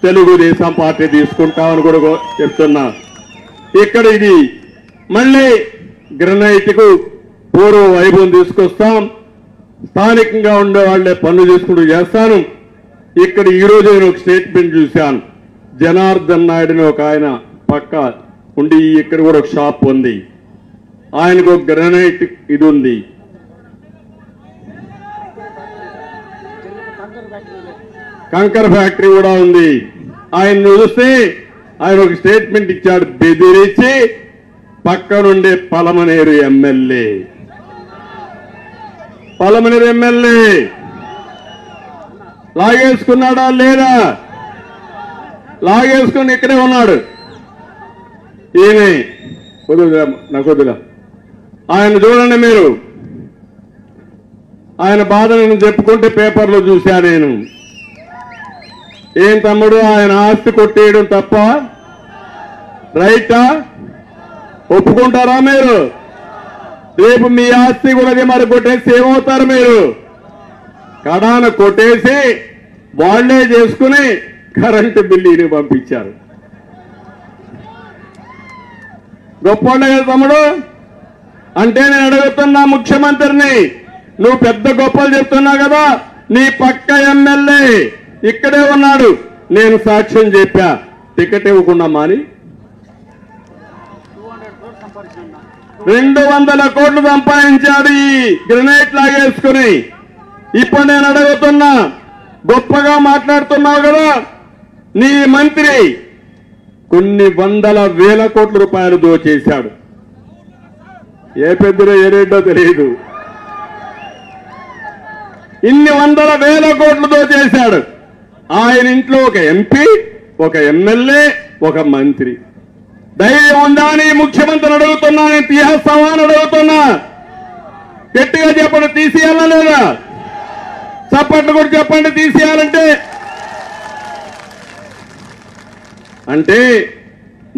తెలుగుదేశం పార్టీ తీసుకుంటామని కూడా చెప్తున్నా. ఇక్కడ ఇది మళ్ళీ గ్రనైట్ కు పూర్వ వైభవం తీసుకొస్తాం. స్థానికంగా ఉండే వాళ్లే పనులు చేసుకుంటూ చేస్తాను. ఇక్కడ ఈ రోజు నేను ఒక స్టేట్మెంట్ చూశాను. జనార్దన్ నాయుడుని ఒక ఆయన పక్క ఉండి ఇక్కడ కూడా ఒక షాప్ ఉంది, ఆయనకు ఒక గ్రనైట్ ఇది ఉంది. కంకర్ ఫ్యాక్టరీ కూడా ఉంది. ఆయన చూస్తే ఆయన ఒక స్టేట్మెంట్ ఇచ్చాడు, బెదిరించి పక్కనుండే పలమనేరు ఎమ్మెల్యే లాగేసుకున్నాడా లేదా? లాగేసుకుని ఇక్కడే ఉన్నాడు. ఈయనే వద్దులా ఆయన చూడండి మీరు. ఆయన బాధ నేను చెప్పుకుంటే పేపర్లో చూశా నేను. ఏం తమ్ముడు, ఆయన ఆస్తి కొట్టేయడం తప్ప రైటా? ఒప్పుకుంటారా మీరు? రేపు మీ ఆస్తి కూడా మరి కొట్టేసి ఏమవుతారు మీరు? కడాన కొట్టేసి వాళ్లే చేసుకుని కరెంటు బిల్లుని పంపించారు. గొప్పవాళ్ళే కదా తమ్ముడు. అంటే నేను అడుగుతున్నా ముఖ్యమంత్రిని, నువ్వు పెద్ద గొప్పలు చెప్తున్నావు కదా, నీ పక్క ఎమ్మెల్యే ఇక్కడే ఉన్నాడు, నేను సాక్ష్యం చెప్పా, టికెట్ ఇవ్వకుండా మాని 200 కోట్లు సంపాదించాడు ఈ గ్రెనేట్ లాగేసుకుని. ఇప్పుడు నేను అడుగుతున్నా, గొప్పగా మాట్లాడుతున్నావు కదా, నీ మంత్రి కొన్ని వందల వేల కోట్ల రూపాయలు దోచేశాడు. ఏ పెద్దలో ఏరేటో తెలియదు. ఇన్ని వందల వేల కోట్లు దోచేశాడు. ఆయన ఇంట్లో ఒక ఎంపీ, ఒక ఎమ్మెల్యే, ఒక మంత్రి. ధైర్యం ఉందా అని ముఖ్యమంత్రిని అడుగుతున్నా, నేను తీసేస్తావా అని అడుగుతున్నా. గట్టిగా చెప్పండి, తీసేయాలా లేదా? చప్పట్లు కూడా చెప్పండి తీసేయాలంటే. అంటే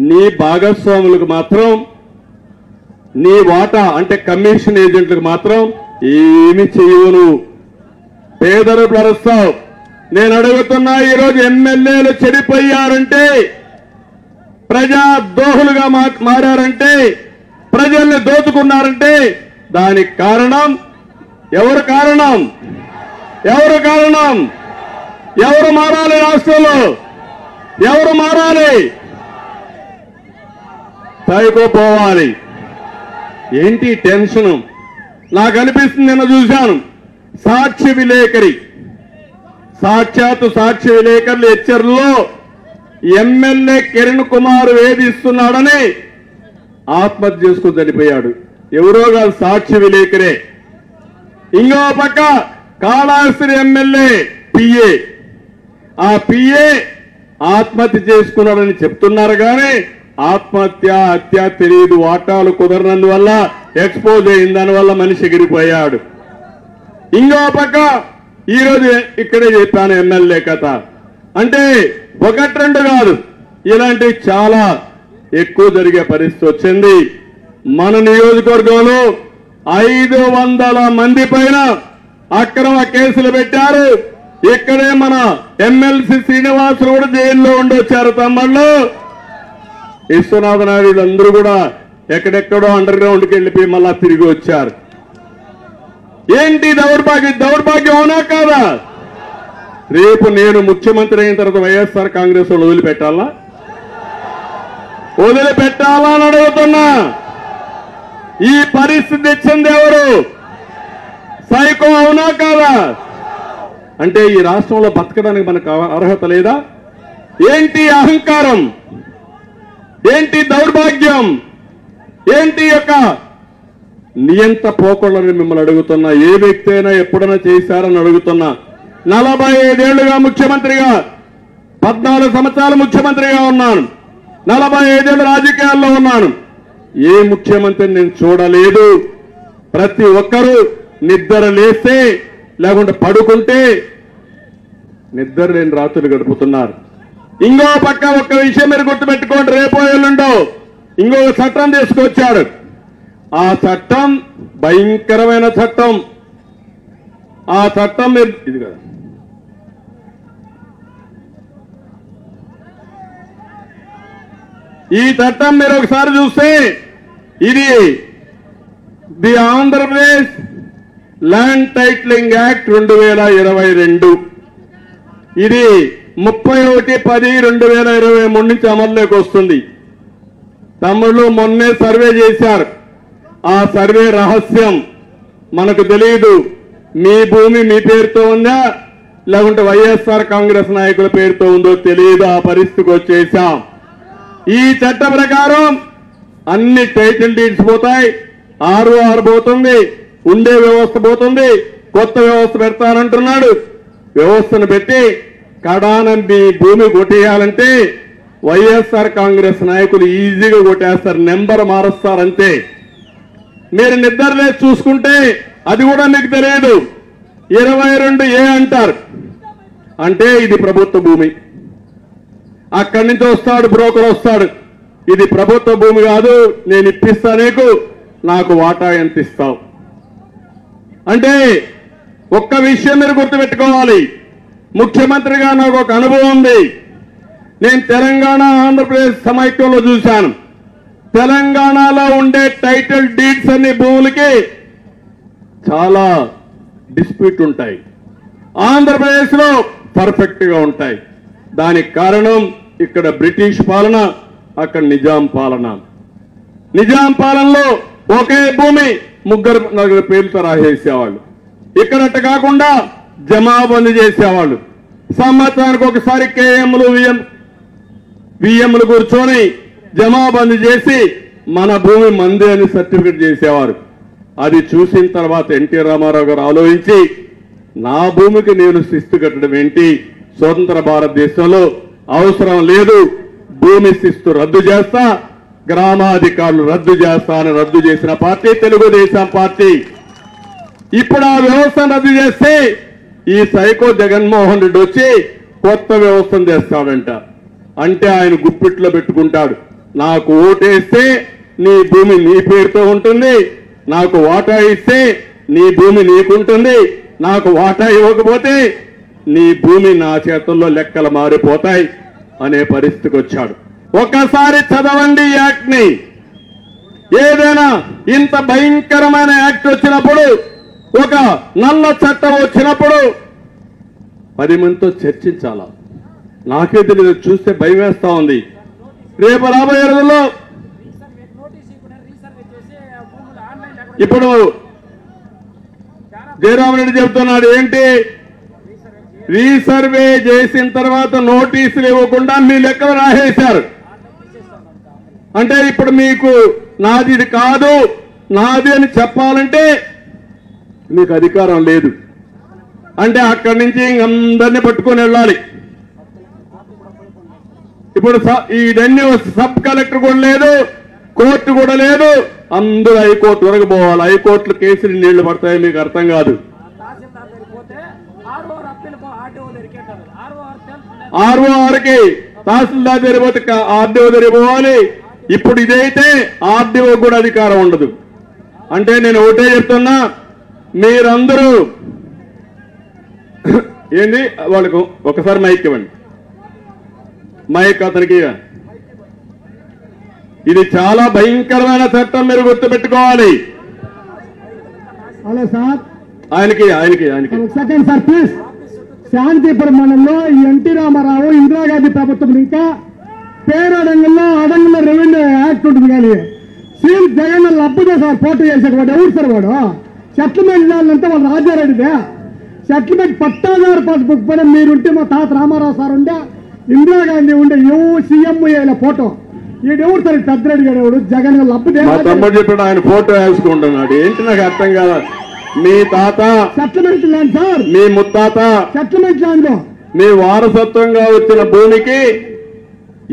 నీ భాగస్వాములకు మాత్రం, నీ వాటా అంటే కమిషన్ ఏజెంట్లకు మాత్రం ఏమి చేయవు. పేదలు పరుస్తావు. నేను అడుగుతున్నా, ఈరోజు ఎమ్మెల్యేలు చెడిపోయారంటే, ప్రజా దోహులుగా మారారంటే, ప్రజల్ని దోచుకున్నారంటే దానికి కారణం ఎవరు? కారణం ఎవరు? కారణం ఎవరు? మారాలి రాష్ట్రంలో ఎవరు మారాలి? పైకోపోవాలి. ఏంటి టెన్షన్? నాకు అనిపిస్తుంది, నిన్న చూశాను సాక్షి విలేకరి, సాక్షాత్తు సాక్షి విలేకరులు హెచ్చర్లో ఎమ్మెల్యే కిరణ్ కుమార్ వేధిస్తున్నాడని ఆత్మహత్య చేసుకుని చనిపోయాడు. ఎవరో కాదు, సాక్షి విలేకరే. ఇంకో పక్క కాళహస్తి ఎమ్మెల్యే పిఏ, ఆ పిఏ ఆత్మహత్య చేసుకున్నాడని చెప్తున్నారు కానీ ఆత్మహత్య హత్య తెలియదు. వాటాలు కుదరనందువల్ల ఎక్స్పోజ్ అయిందని వల్ల మనిషి ఎగిరిపోయాడు. ఇంకో పక్క ఈరోజు ఇక్కడే చెప్పాను ఎమ్మెల్యే కథ. అంటే 1-2 కాదు, ఇలాంటివి చాలా ఎక్కువ జరిగే పరిస్థితి వచ్చింది. మన నియోజకవర్గంలో 500 మంది పైన అక్రమ కేసులు పెట్టారు. ఇక్కడే మన ఎమ్మెల్సీ శ్రీనివాసులు కూడా జైల్లో ఉండొచ్చారు. తమ్ముళ్ళు విశ్వనాథ నాయుడు అందరూ కూడా ఎక్కడెక్కడో అండర్ గ్రౌండ్కి వెళ్ళిపోయి మళ్ళా తిరిగి వచ్చారు. ఏంటి దౌర్భాగ్యం అవునా కాదా? రేపు నేను ముఖ్యమంత్రి అయిన తర్వాత వైఎస్ఆర్ కాంగ్రెస్ వాళ్ళు వదిలిపెట్టాలా అని అడుగుతున్నా. ఈ పరిస్థితి తెచ్చింది ఎవరు? సైకో అవునా కాదా? అంటే ఈ రాష్ట్రంలో బతకడానికి మనకు అర్హత లేదా? ఏంటి అహంకారం? ఏంటి దౌర్భాగ్యం? ఏంటి యొక్క నియంత పోకూడదని మిమ్మల్ని అడుగుతున్నా. ఏ వ్యక్తి అయినా ఎప్పుడైనా చేశారని అడుగుతున్నా. 45 ఏళ్లుగా ముఖ్యమంత్రిగా, 14 సంవత్సరాలు ముఖ్యమంత్రిగా ఉన్నాను, 45 ఏళ్ళు రాజకీయాల్లో ఉన్నాను. ఏ ముఖ్యమంత్రిని నేను చూడలేదు. ప్రతి ఒక్కరూ నిద్ర లేస్తే లేకుంటే పడుకుంటే నిద్ర లేని రాత్రులు గడుపుతున్నారు. ఇంకో పక్క ఒక్క విషయం మీరు గుర్తుపెట్టుకోండి, రేపో ఎల్లుండో ఇంకొక చట్టం తీసుకొచ్చాడు. ఆ చట్టం భయంకరమైన చట్టం. ఆ చట్టం మీరు ఇది కదా, ఈ చట్టం మీరు ఒకసారి చూస్తే ఇది the Andhra Pradesh land titling act 2022. ఇది 31/10/2023 నుంచి అమల్లోకి వస్తుంది. తమ్ముళ్ళు మొన్నే సర్వే చేశారు. ఆ సర్వే రహస్యం మనకు తెలియదు. మీ భూమి మీ పేరుతో ఉందా లేకుంటే వైఎస్ఆర్ కాంగ్రెస్ నాయకుల పేరుతో ఉందో తెలియదు. ఆ పరిస్థితికి వచ్చేసాం. ఈ చట్ట ప్రకారం అన్ని టైటిల్ డీడ్స్ పోతాయి, ROR పోతుంది, ఉండే వ్యవస్థ పోతుంది, కొత్త వ్యవస్థ పెడతానంటున్నాడు. వ్యవస్థను పెట్టి కడాన మీ భూమి కొట్టేయాలంటే వైఎస్ఆర్ కాంగ్రెస్ నాయకులు ఈజీగా కొట్టేస్తారు, నెంబర్ మారుస్తారంతే. మీరు నిద్రలేసి చూసుకుంటే అది కూడా మీకు తెలియదు. 22A అంటారు, అంటే ఇది ప్రభుత్వ భూమి. అక్కడి నుంచి వస్తాడు బ్రోకర్ వస్తాడు, ఇది ప్రభుత్వ భూమి కాదు, నేను ఇప్పిస్తా నీకు, నాకు వాటా ఎంత ఇస్తావు అంటే. ఒక్క విషయం మీరు గుర్తుపెట్టుకోవాలి, ముఖ్యమంత్రిగా నాకు ఒక అనుభవం ఉంది. నేను తెలంగాణ ఆంధ్రప్రదేశ్ సమైక్యంలో చూశాను. తెలంగాణలో ఉండే టైటిల్ డీడ్స్ అన్ని భూములకి చాలా డిస్ప్యూట్ ఉంటాయి, ఆంధ్రప్రదేశ్లో పర్ఫెక్ట్ గా ఉంటాయి. దానికి కారణం ఇక్కడ బ్రిటిష్ పాలన, అక్కడ నిజాం పాలన. నిజాం పాలనలో ఒకే భూమి 3-4 పేర్లతో రాసేసేవాళ్ళు. ఇక్కడట్టు కాకుండా జమాబందీ చేసేవాళ్ళు. సంవత్సరానికి ఒకసారి KMలు VMలు కూర్చొని జమాబందీ చేసి మన భూమి మంది అని సర్టిఫికెట్ చేసేవారు. అది చూసిన తర్వాత ఎన్టీ రామారావు గారు ఆలోచించి, నా భూమికి నేను శిస్తు కట్టడం ఏంటి, స్వతంత్ర భారతదేశంలో అవసరం లేదు, భూమి శిస్తు రద్దు చేస్తా, గ్రామాధికారులు రద్దు చేస్తా అని రద్దు చేసిన పార్టీ తెలుగుదేశం పార్టీ. ఇప్పుడు ఆ వ్యవస్థను రద్దు చేస్తే ఈ సైకో జగన్మోహన్ రెడ్డి వచ్చి కొత్త వ్యవస్థను చేస్తాడంట. అంటే ఆయన గుప్పిట్లో పెట్టుకుంటాడు, నాకు ఓటేస్తే నీ భూమి నీ పేరుతో ఉంటుంది, నాకు వాటా ఇస్తే నీ భూమి నీకుంటుంది, నాకు వాటా ఇవ్వకపోతే నీ భూమి నా చేతుల్లో లెక్కలు మారిపోతాయి అనే పరిస్థితికి వచ్చాడు. ఒక్కసారి చదవండి ఈ యాక్ట్ ని. ఏదైనా ఇంత భయంకరమైన యాక్ట్ వచ్చినప్పుడు, ఒక నల్ల చట్టం వచ్చినప్పుడు 10 మందితో చర్చించాలా. నాకే తెలియదు, చూస్తే భయం వేస్తా ఉంది. రేపు రాబోయే రోజుల్లో ఇప్పుడు జయరామరెడ్డి చెబుతున్నాడు ఏంటి, రీసర్వే చేసిన తర్వాత నోటీసులు ఇవ్వకుండా మీ లెక్కలు రాసేశారు. అంటే ఇప్పుడు మీకు నాది ఇది కాదు, నాది అని చెప్పాలంటే మీకు అధికారం లేదు. అంటే అక్కడి నుంచి అందరినీ పట్టుకొని వెళ్ళాలి. ఇప్పుడు ఇదన్నీ సబ్ కలెక్టర్ కూడా లేదు, కోర్టు కూడా లేదు, అందరూ హైకోర్టు వరకు పోవాలి. హైకోర్టులో కేసులు నీళ్లు పడతాయి, మీకు అర్థం కాదు. RORకి తహసీల్దార్ జరిగిపోతే RDO జరిగిపోవాలి. ఇప్పుడు ఇదైతే RDO కూడా అధికారం ఉండదు. అంటే నేను ఒకటే చెప్తున్నా, మీరందరూ ఏంది వాళ్ళకు ఒకసారి మైక్ ఇవ్వండి, మైక్ అతనికి. ఇది చాలా భయంకరమైన చట్టం, మీరు గుర్తుపెట్టుకోవాలి. హలో సార్, ఆయనకి సెకండ్ సార్ ప్లీజ్. శాంతిపురం మండలంలో ఎన్టీ రామారావు ఇందిరాగాంధీ ప్రభుత్వం ఇంకా పేరడంగంలో అడంగంలో రెవెన్యూ యాక్ట్ ఉంటుంది, కానీ సీఎం జగన్ లబ్బుదే సార్ పోటీ చేశాడు. వాడు ఎవరు సార్? వాడు సెటిల్మెంట్ చేయాలంటే వాళ్ళు రాజారెడ్డిదే. సెటిల్మెంట్ పట్టాదారు పాస్బుక్ పైన మీరుంటే, మా తాత రామారావు సార్ ఉండే, ఇందిరాగాంధీ ఉండే, సీఎం ఫోటో. ఈడెవరు సార్? పెద్దరెడ్డి గారు ఎవడు? జగన్ లబ్బుదే. తమ్ముడు చెప్పాడు ఆయన ఫోటో వేసుకుంటున్నాడు. ఏంటి నాకు అర్థం కాదు. మీ తాత సెటిల్మెంట్ ల్యాండ్ సార్, మీ ముత్తాత సెటిల్మెంట్ ల్యాండ్ లో మీ వారసత్వంగా వచ్చిన భూమికి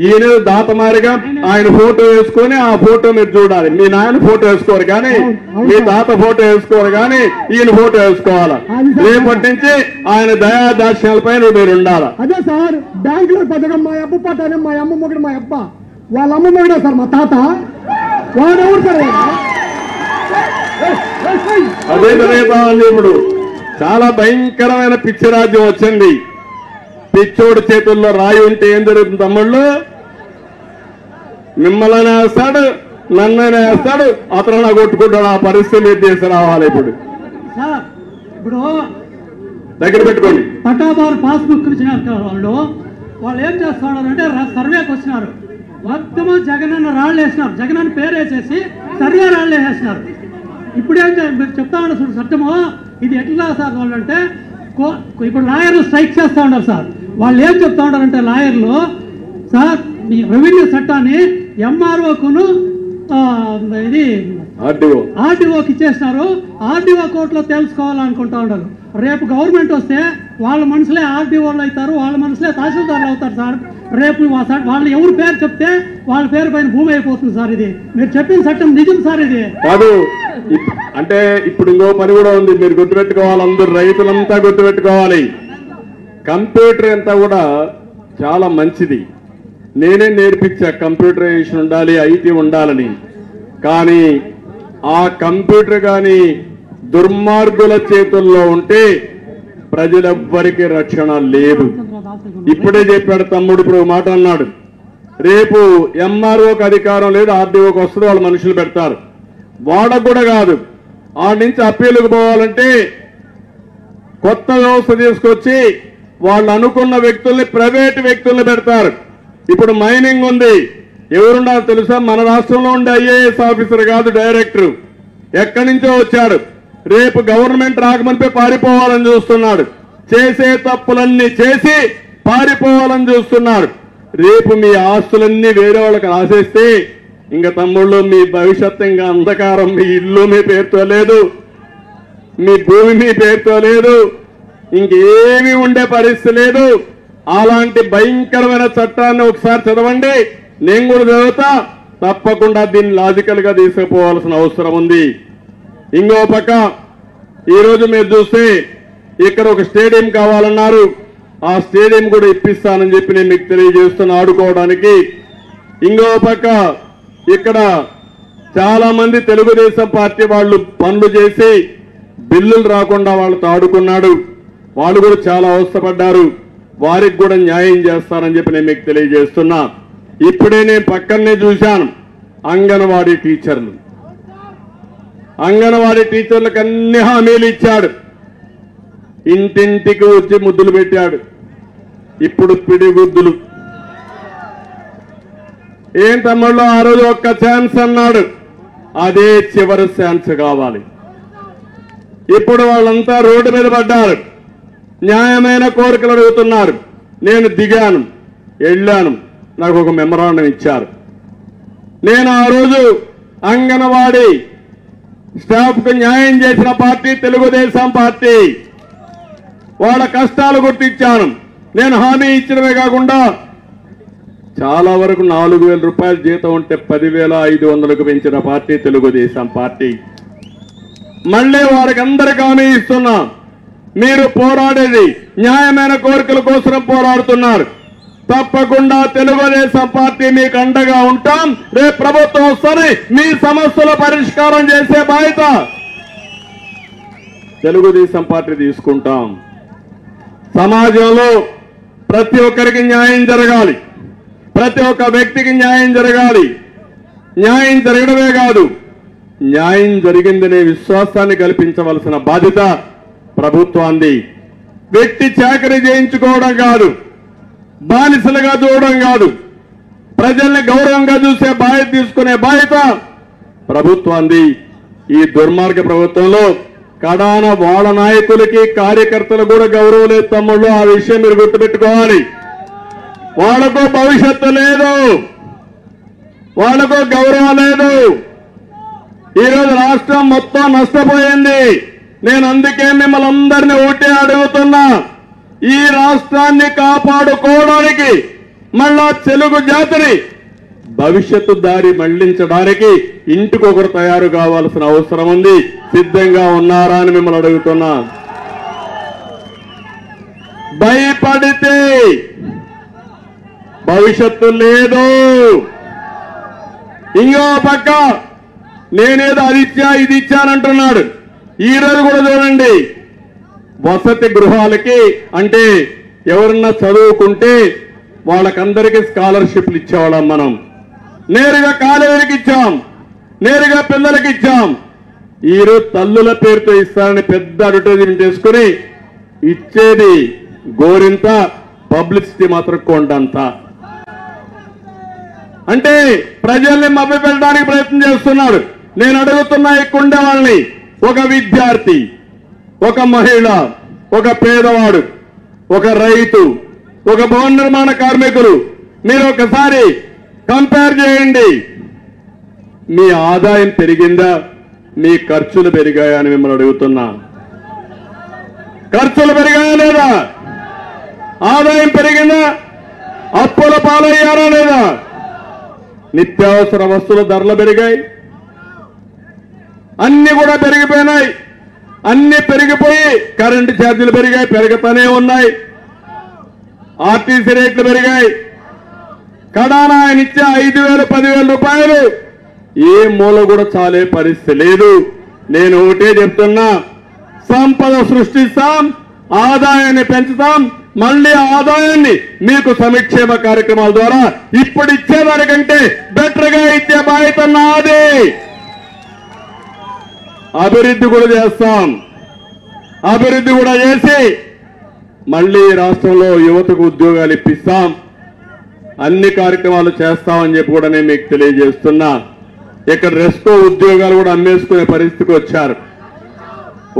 ఈయన దాతమారిగా ఆయన ఫోటో వేసుకొని ఆ ఫోటో మీరు చూడాలి. మీ నాయన ఫోటో వేసుకోరు కానీ, మీ తాత ఫోటో వేసుకోరు కానీ ఈయన ఫోటో వేసుకోవాలి. రేపటి నుంచి ఆయన దయాదాక్ష్యాలపై మీరు ఉండాలి. అదే సార్, బ్యాంకులో పథకం మా అబ్బ పట్టానే, మా అమ్మ మొగుడు, మా అబ్బ వాళ్ళ అమ్మ మొగుడే సార్ మా తాత. వాడెవరు సార్? అదే జరుగుతామండి. ఇప్పుడు చాలా భయంకరమైన పిచ్చి రాజ్యం వచ్చింది. పిచ్చోడు చేతుల్లో రాయి ఉంటే ఏం జరుగుతుంది తమ్ముళ్ళు? మిమ్మల్ని వేస్తాడు, నన్నైనా వేస్తాడు, అతను కొట్టుకుంటాడు. ఆ పరిస్థితి మీరు తీసుకురావాలి. ఇప్పుడు దగ్గర పెట్టుకోండి. పట్టాదారు పాస్బుక్ ఇచ్చినారు వాళ్ళు ఏం చేస్తున్నారంటే సర్వేకి వచ్చినారు. మొత్తము జగనన్న రాళ్ళు వేసినారు. జగనన్న పేరు వేసేసి సర్వే రాళ్ళు వేసేసినారు. ఇప్పుడేం మీరు చెప్తా ఉన్నారు చూడు చట్టము, ఇది ఎట్లా సార్ వాళ్ళంటే ఇప్పుడు లాయర్లు స్ట్రైక్ చేస్తూ ఉన్నారు సార్. వాళ్ళు ఏం చెప్తా ఉన్నారంటే లాయర్లు, సార్ ఈ రెవెన్యూ చట్టాన్ని ఎంఆర్ఓకును ఇది ఆర్డీఓకి ఇచ్చేసినారు. ఆర్డీఓ కోర్టులో తెలుసుకోవాలనుకుంటా ఉన్నారు. రేపు గవర్నమెంట్ వస్తే వాళ్ళ మనుషులే ఆర్డీఓలు అవుతారు, వాళ్ళ మనుషులే తహసీల్దార్లు అవుతారు సార్. రేపు వాళ్ళు ఎవరు పేరు చెప్తే వాళ్ళ పేరు పైన భూమి అయిపోతుంది సార్. ఇది మీరు చెప్పిన చట్టం నిజం సార్. ఇది కాదు అంటే ఇప్పుడు ఇంకో పని కూడా ఉంది, మీరు గుర్తుపెట్టుకోవాలి. అందరూ రైతులంతా గుర్తుపెట్టుకోవాలి. కంప్యూటర్ అంతా కూడా చాలా మంచిది. నేనే నేర్పించా కంప్యూటరైజేషన్ ఉండాలి, ఐటీ ఉండాలని. కానీ ఆ కంప్యూటర్ కానీ దుర్మార్గుల చేతుల్లో ఉంటే ప్రజలెవ్వరికీ రక్షణ లేదు. ఇప్పుడే చెప్పాడు తమ్ముడు, ఇప్పుడు మాట అన్నాడు. రేపు ఎంఆర్ఓకి అధికారం లేదు, ఆర్డీఓకి వస్తుంది, వాళ్ళు మనుషులు పెడతారు. వాళ్ళకు కూడా కాదు, ఆడి నుంచి అప్పీలుకు పోవాలంటే కొత్త వ్యవస్థ తీసుకొచ్చి వాళ్ళు అనుకున్న వ్యక్తుల్ని ప్రైవేట్ వ్యక్తుల్ని పెడతారు. ఇప్పుడు మైనింగ్ ఉంది, ఎవరున్నారో తెలుసా? మన రాష్ట్రంలో ఉండే ఐఏఎస్ ఆఫీసర్ కాదు, డైరెక్టర్ ఎక్కడి నుంచో వచ్చాడు. రేపు గవర్నమెంట్ రాకమనిపై పారిపోవాలని చూస్తున్నాడు. చేసే తప్పులన్నీ చేసి పారిపోవాలని చూస్తున్నాడు. రేపు మీ ఆస్తులన్నీ వేరే వాళ్ళకి రాసేస్తే ఇంకా తమ్ముళ్ళు మీ భవిష్యత్తు ఇంకా అంధకారం. మీ ఇల్లు మీ పేరుతో లేదు, మీ భూమి మీ పేరుతో లేదు, ఇంకేమీ ఉండే పరిస్థితి లేదు. అలాంటి భయంకరమైన చట్టాన్ని ఒకసారి చదవండి, నేను కూడా చదువుతా. తప్పకుండా దీన్ని లాజికల్ గా తీసుకుపోవాల్సిన అవసరం ఉంది. ఇంకో పక్క ఈరోజు మీరు చూస్తే ఇక్కడ ఒక స్టేడియం కావాలన్నారు. ఆ స్టేడియం కూడా ఇప్పిస్తానని చెప్పి నేను మీకు తెలియజేస్తున్నా ఆడుకోవడానికి. ఇంకో పక్క ఇక్కడ చాలా మంది తెలుగుదేశం పార్టీ వాళ్ళు పనులు చేసి బిల్లులు రాకుండా వాళ్ళతో ఆడుకున్నాడు. వాళ్ళు కూడా చాలా అవస్థపడ్డారు. వారికి కూడా న్యాయం చేస్తానని చెప్పి నేను మీకు తెలియజేస్తున్నా. ఇప్పుడే నేను పక్కనే చూశాను అంగన్వాడీ టీచర్లు. అంగన్వాడీ టీచర్లకు అన్ని హామీలు ఇచ్చాడు. ఇంటింటికి వచ్చి ముద్దులు పెట్టాడు. ఇప్పుడు పిడిగుద్దులు. ఏం తమ్ముళ్ళు, ఆ రోజు ఒక్క ఛాన్స్ అన్నాడు, అదే చివరి ఛాన్స్ కావాలి. ఇప్పుడు వాళ్ళంతా రోడ్డు మీద పడ్డారు, న్యాయమైన కోరికలు అడుగుతున్నారు. నేను దిగాను, వెళ్ళాను, నాకు ఒక మెమరాండం ఇచ్చారు. నేను ఆ రోజు అంగన్వాడీ స్టాఫ్ కు న్యాయం చేసిన పార్టీ తెలుగుదేశం పార్టీ. వాళ్ళ కష్టాలు గుర్తించాను. నేను హామీ ఇచ్చినవే కాకుండా చాలా వరకు 4,000 రూపాయల జీతం ఉంటే 10,500కు పెంచిన పార్టీ తెలుగుదేశం పార్టీ. మళ్ళీ వారికి అందరికీ హామీ ఇస్తున్నా, మీరు పోరాడేది న్యాయమైన కోరికల కోసం పోరాడుతున్నారు. తప్పకుండా తెలుగుదేశం పార్టీ మీకు అండగా ఉంటాం. రేపు ప్రభుత్వం వస్తుంది, మీ సమస్యల పరిష్కారం చేసే బాధ్యత తెలుగుదేశం పార్టీ తీసుకుంటాం. సమాజంలో ప్రతి ఒక్కరికి న్యాయం జరగాలి, ప్రతి ఒక్క వ్యక్తికి న్యాయం జరగాలి. న్యాయం జరగడమే కాదు, న్యాయం జరిగిందనే విశ్వాసాన్ని కల్పించవలసిన బాధ్యత ప్రభుత్వాన్ని. వ్యక్తి చాకరీ చేయించుకోవడం కాదు, బానిసలుగా చూడడం కాదు, ప్రజల్ని గౌరవంగా చూసే బాధ్యత తీసుకునే బాధ్యత ప్రభుత్వాన్ని. ఈ దుర్మార్గ ప్రభుత్వంలో కడాన వాళ్ళ నాయకులకి కార్యకర్తలు కూడా గౌరవం లేదు తమ్ముళ్ళు. ఆ విషయం మీరు గుర్తుపెట్టుకోవాలి. వాళ్లకు భవిష్యత్తు లేదు, వాళ్లకు గౌరవం లేదు. ఈరోజు రాష్ట్రం మొత్తం నష్టపోయింది. నేను అందుకే మిమ్మల్ని అందరినీ ఒకటే అడుగుతున్నా, ఈ రాష్ట్రాన్ని కాపాడుకోవడానికి మళ్ళా తెలుగు జాతిని భవిష్యత్తు దారి మళ్లించడానికి ఇంటికొకరు తయారు కావాల్సిన అవసరం ఉంది. సిద్ధంగా ఉన్నారా అని మిమ్మల్ని అడుగుతున్నా. భయపడితే భవిష్యత్తు లేదు. ఇంకో పక్క నేనేదో అది ఇచ్చా ఇది ఇచ్చానంటున్నాడు. ఈ రోజు కూడా చూడండి, వసతి గృహాలకి అంటే ఎవరన్నా చదువుకుంటే వాళ్ళకందరికీ స్కాలర్షిప్లు ఇచ్చేవాళ్ళం. మనం నేరుగా కాలేజీలకు ఇచ్చాం, నేరుగా పిల్లలకి ఇచ్చాం. ఈరోజు తల్లుల పేరుతో ఇస్తారని పెద్ద అడ్వర్టైజ్మెంట్ వేసుకుని ఇచ్చేది గోరింత, పబ్లిసిటీ మాత్రం కొండంత. అంటే ప్రజల్ని మభ్యపెట్టడానికి ప్రయత్నం చేస్తున్నాడు. నేను అడుగుతున్నా ఇక్కడ ఉండే వాళ్ళని, ఒక విద్యార్థి, ఒక మహిళ, ఒక పేదవాడు, ఒక రైతు, ఒక భవన నిర్మాణ కార్మికులు, మీరు ఒకసారి కంపేర్ చేయండి. మీ ఆదాయం పెరిగిందా, మీ ఖర్చులు పెరిగాయా అని మిమ్మల్ని అడుగుతున్నా. ఖర్చులు పెరిగాయా లేదా? ఆదాయం పెరిగిందా? అప్పుల పాలయ్యారా లేదా? నిత్యావసర వస్తువుల ధరలు పెరిగాయి, అన్ని కూడా పెరిగిపోయినాయి. అన్ని పెరిగిపోయి కరెంటు ఛార్జీలు పెరిగాయి, పెరుగుతూనే ఉన్నాయి. ఆర్టీసీ రేట్లు పెరిగాయి. కడానా ఆయన ఇచ్చే 5,000 10,000 రూపాయలు ఏ మూల కూడా చాలే పరిస్థితి లేదు. నేను ఒకటే చెప్తున్నా, సంపద సృష్టిస్తాం, ఆదాయాన్ని పెంచుతాం, మళ్ళీ ఆదాయాన్ని మీకు సంక్షేమ కార్యక్రమాల ద్వారా ఇప్పుడు ఇచ్చేదానికంటే బెటర్ గా ఇచ్చే బాధ్యత నాది. అభివృద్ధి కూడా చేస్తాం. అభివృద్ధి కూడా చేసి మళ్ళీ రాష్ట్రంలో యువతకు ఉద్యోగాలు ఇప్పిస్తాం. అన్ని కార్యక్రమాలు చేస్తామని చెప్పి కూడా నేను మీకు తెలియజేస్తున్నా. ఇక్కడ రెస్కో ఉద్యోగాలు కూడా అమ్మేసుకునే పరిస్థితికి వచ్చారు.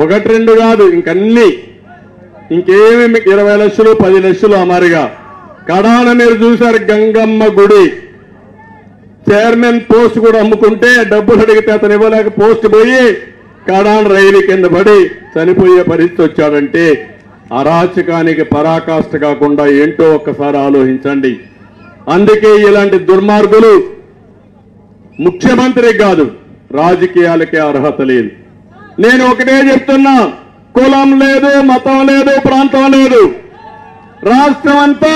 1-2 కాదు, ఇంకన్నీ, ఇంకేమి 20 లక్షలు 10 లక్షలు అమరుగా. కడాన మీరు చూశారు, గంగమ్మ గుడి చైర్మన్ పోస్ట్ కూడా అమ్ముకుంటే డబ్బులు అడిగితే అతను ఇవ్వలేక పోస్ట్ పోయి కడాన రైలు కింద పడి చనిపోయే పరిస్థితి వచ్చాడంటే అరాచకానికి పరాకాష్ట కాకుండా ఏంటో ఒక్కసారి ఆలోచించండి. అందుకే ఇలాంటి దుర్మార్గులు ముఖ్యమంత్రికి కాదు, రాజకీయాలకే అర్హత లేదు. నేను ఒకటే చెప్తున్నా, కులం లేదు, మతం లేదు, ప్రాంతం లేదు, రాష్ట్రం అంతా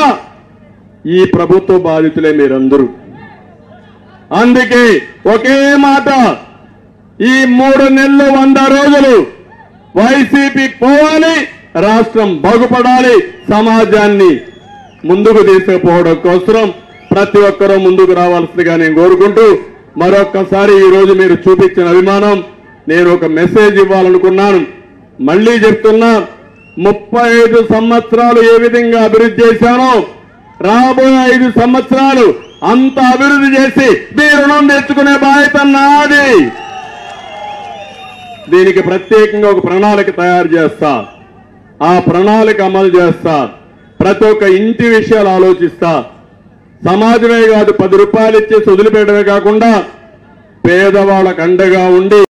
ఈ ప్రభుత్వ బాధితులే మీరందరూ. అందుకే ఒకే మాట, ఈ 3 నెలలు 100 రోజులు వైసీపీ పోవాలి, రాష్ట్రం బాగుపడాలి, సమాజాన్ని ముందుకు తీసుకుపోవడం కోసం ప్రతి ఒక్కరూ ముందుకు రావాల్సిందిగా నేను కోరుకుంటూ, మరొక్కసారి ఈ రోజు మీరు చూపించిన అభిమానం, నేను ఒక మెసేజ్ ఇవ్వాలనుకున్నాను. మళ్లీ చెప్తున్నా, 35 సంవత్సరాలు ఏ విధంగా అభివృద్ధి చేశానో రాబోయే 5 సంవత్సరాలు అంత అభివృద్ధి చేసి మీ రుణం తెచ్చుకునే బాధ్యత నాది. దీనికి ప్రత్యేకంగా ఒక ప్రణాళిక తయారు చేస్తా, ఆ ప్రణాళిక అమలు చేస్తా, ప్రతి ఒక్క ఇంటి విషయాలు ఆలోచిస్తా. సమాజమే కాదు, 10 రూపాయలు ఇచ్చేసి వదిలిపెట్టడమే కాకుండా పేదవాళ్ళకు అండగా ఉండి